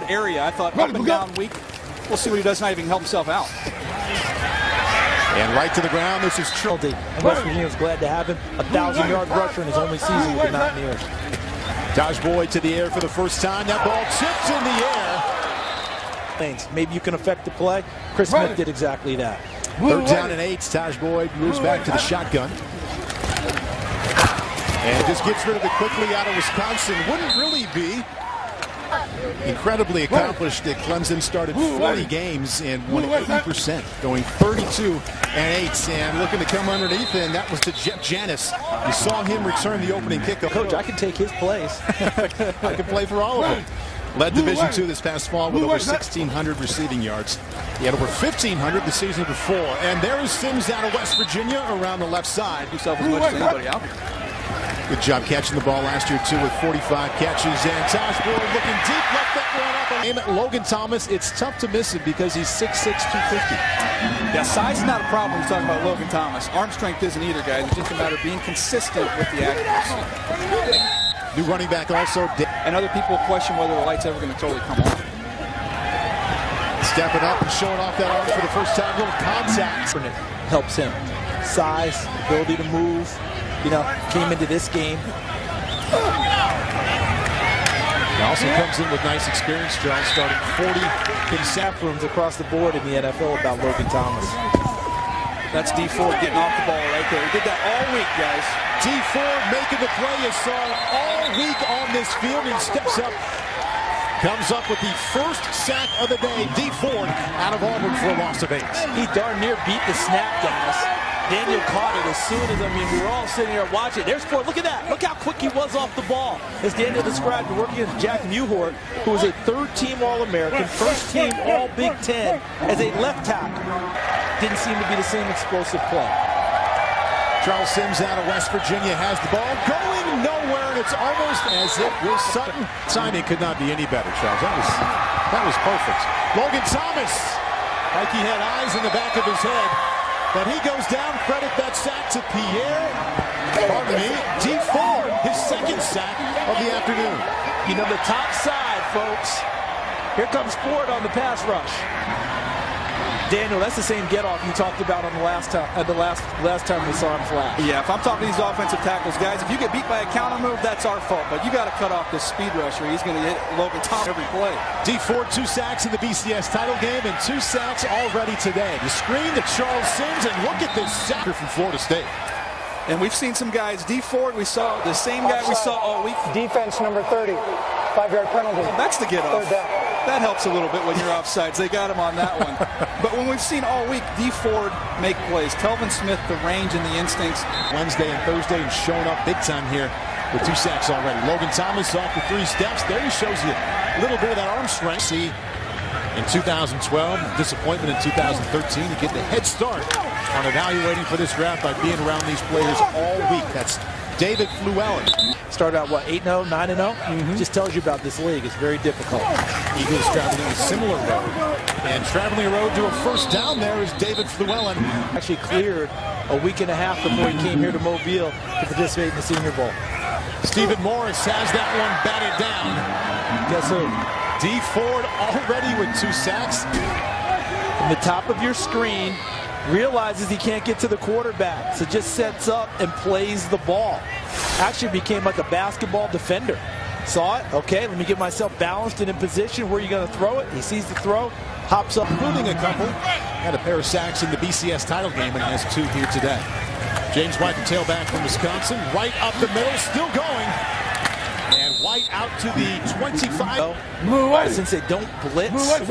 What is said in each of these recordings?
area. I thought up and down weak. We'll see what he does tonight if he can help himself out. And right to the ground, this is Trildy. And West Virginia's glad to have him. 1,000-yard rusher in his only season with the Mountaineers. Taj Boyd to the air for the first time. That ball tipped in the air. Maybe you can affect the play. Chris Smith did exactly that. 3rd down and 8. Taj Boyd moves back to the shotgun. And just gets rid of it quickly out of Wisconsin. Wouldn't really be incredibly accomplished that Clemson started 40 games and won 80%, going 32 and 8, and looking to come underneath, and that was to Jeff Janis. You saw him return the opening kickoff. Coach, I can take his place. I can play for all of them. Led Division II this past fall with over 1,600 receiving yards. He had over 1,500 the season before. And there is Sims out of West Virginia around the left side. Himself as much as anybody out. Good job catching the ball last year, too, with 45 catches. And Taj Boyd looking deep, left that one up. Logan Thomas, it's tough to miss him because he's 6'6", 250. Yeah, size is not a problem when you're talking about Logan Thomas. Arm strength isn't either, guys. It's just a matter of being consistent with the accuracy. New running back also. And other people question whether the light's ever going to totally come on. Stepping up and showing off that arm for the first time. Little contact. Helps him. Size, ability to move. You know, came into this game. He also comes in with nice experience, John, starting 40 Sap rooms across the board in the NFL about Logan Thomas. That's D Ford getting off the ball right there. He did that all week, guys. D Ford making the play. You saw all week on this field. He steps up, comes up with the first sack of the day. D Ford out of Auburn for a loss of 8. He darn near beat the snap, guys. Daniel caught it as soon as, we were all sitting here watching. There's Ford. Look at that. Look how quick he was off the ball. As Daniel described, working against Jack Muhort, who was a 3rd-team All-American, 1st-team All-Big Ten as a left tackle. Didn't seem to be the same explosive play. Charles Sims out of West Virginia has the ball going nowhere, and it's almost as if Will Sutton. Timing could not be any better, Charles. That was perfect. Logan Thomas, like he had eyes in the back of his head. But he goes down. Credit that sack to D Ford, his 2nd sack of the afternoon. You know, the top side, folks. Here comes Ford on the pass rush. Daniel, that's the same get-off you talked about on the last time we saw him flash. Yeah, if I'm talking to these offensive tackles, guys, if you get beat by a counter move, that's our fault. But you got to cut off this speed rusher. He's going to hit Logan Thomas every play. D Ford, 2 sacks in the BCS title game and 2 sacks already today. The screen to Charles Sims, and look at this sack from Florida State. And we've seen some guys. D Ford, we saw the same guy we saw all week. Defense number 30, 5-yard penalty. That's the get-off. 3rd down. That helps a little bit when you're offsides. They got him on that one. But when we've seen all week, D Ford make plays. Telvin Smith, the range and the instincts. Wednesday and Thursday, and showing up big time here with 2 sacks already. Logan Thomas off the 3 steps. There he shows you a little bit of that arm strength. See, in 2012, disappointment in 2013 to get the head start on evaluating for this draft by being around these players all week. That's David Fluellen. Started out, what, 8-0, 9-0? Just tells you about this league. It's very difficult. Eagles traveling a similar road. And traveling a road to a first down there is David Fluellen. Actually cleared a week and a half before he came here to Mobile to participate in the Senior Bowl. Stephen Morris has that one batted down. Guess who? D Ford already with 2 sacks. From the top of your screen, realizes he can't get to the quarterback, so just sets up and plays the ball. Actually became like a basketball defender. Saw it, okay, let me get myself balanced and in position. Where are you going to throw it? He sees the throw, hops up. Including a couple. Had a pair of sacks in the BCS title game and has 2 here today. James White, the tailback from Wisconsin. White up the middle, still going. And White out to the 25. Since they don't blitz, you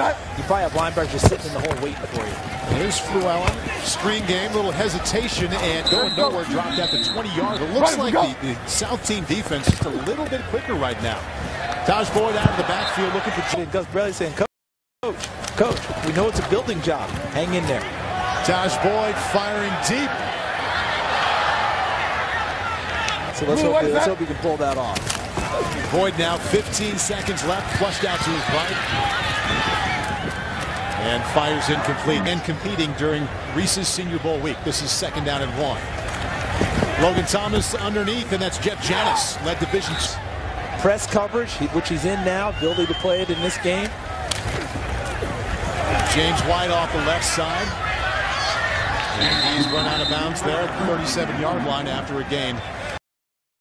probably have linebackers just sitting in the hole waiting for you. There's Fluellen. Screen game, little hesitation, and going nowhere, dropped at the 20-yard. It looks like the South team defense just a little bit quicker right now. Taj Boyd out of the backfield looking for... Gus Bradley saying, Coach, we know it's a building job. Hang in there. Taj Boyd firing deep. So let's hope we can pull that off. Boyd now 15 seconds left, flushed out to his right. And fires incomplete. And competing during Reese's Senior Bowl week. This is 2nd down and 1. Logan Thomas underneath, and that's Jeff Janis, led divisions. Press coverage, which he's in now, ability to play it in this game. James White off the left side. And he's run out of bounds there at the 37-yard line after a game.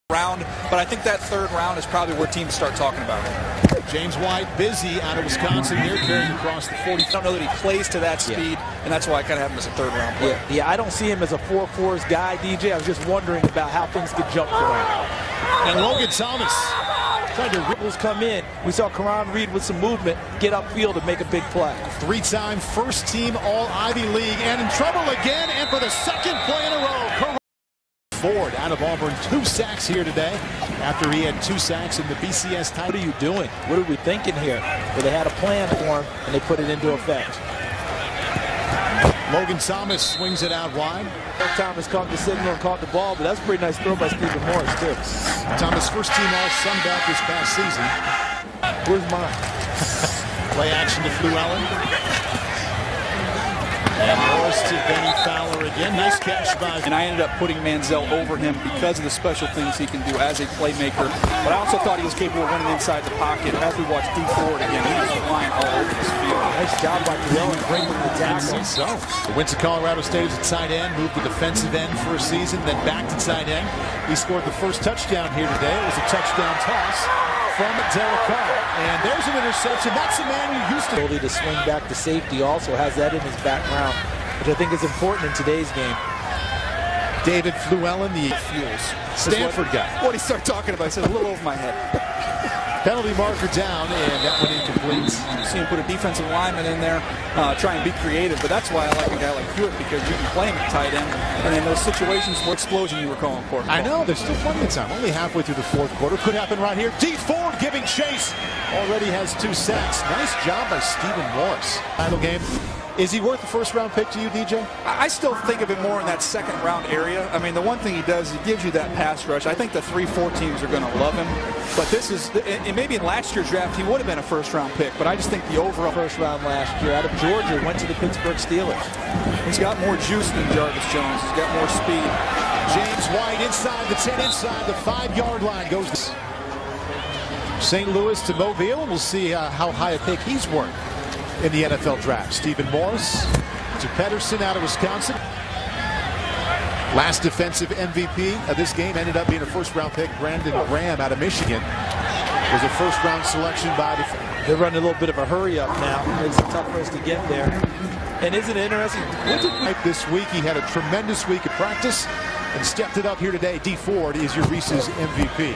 But I think that third round is probably where teams start talking about it. James White busy out of Wisconsin here, carrying across the 40. I don't know that he plays to that speed, and that's why I kind of have him as a third round player. Yeah, I don't see him as a 4-4s guy, DJ. I was just wondering about how things get jumped around. And Logan Thomas trying to ripples come in. We saw Karan Reed with some movement get upfield and make a big play. Three-time first-team All-Ivy League, and in trouble again, and for the second play in a row. Ford out of Auburn, 2 sacks here today after he had 2 sacks in the BCS title. What are you doing? What are we thinking here? Well, they had a plan for him, and they put it into effect. Logan Thomas swings it out wide. Thomas caught the signal and caught the ball, but that's a pretty nice throw by Stephen Morris, too. Thomas, first-team All-Sun back this past season. Where's mine? Play action to Fluellen. And Morris to Benny Fowler again. Nice catch by. And I ended up putting Manziel over him because of the special things he can do as a playmaker. But I also thought he was capable of running inside the pocket. As we watch D. Ford again, he was flying all over this field. Nice job by Fluellen breaking the tackle. So, went to Colorado State as a tight end, moved to defensive end for a season, then back to tight end. He scored the first touchdown here today. It was a touchdown toss from Derek Carr. And there's an interception. That's a man who used to. Ability to swing back to safety also has that in his background, which I think is important in today's game. David Fluellen, the Fuels Stanford guy. What he started talking about, I said a little over my head. Penalty marker down, and that one incomplete. You see him put a defensive lineman in there, try and be creative, but that's why I like a guy like Hewitt, because you can play him at tight end, and in those situations where explosion you were calling for. I know, there's still plenty of time. Only halfway through the fourth quarter. Could happen right here. D. Ford giving chase. Already has 2 sacks. Nice job by Stephen Morris. Final game. Is he worth the first-round pick to you, DJ? I still think of it more in that second-round area. I mean, the one thing he does, he gives you that pass rush. I think the 3-4 teams are going to love him. But this is, and maybe in last year's draft, he would have been a first-round pick. But I just think the overall first round last year out of Georgia went to the Pittsburgh Steelers. He's got more juice than Jarvis Jones. He's got more speed. James White inside the 10, inside the 5-yard line goes to St. Louis to Mobile, and we'll see how high a pick he's worth in the NFL draft. Stephen Morris to Pedersen out of Wisconsin. Last defensive MVP of this game ended up being a first-round pick. Brandon Graham out of Michigan was a first-round selection by the. They're running a little bit of a hurry-up now. Makes it tough for us to get there. And isn't it interesting? This week he had a tremendous week of practice and stepped it up here today. D. Ford is your Reese's MVP.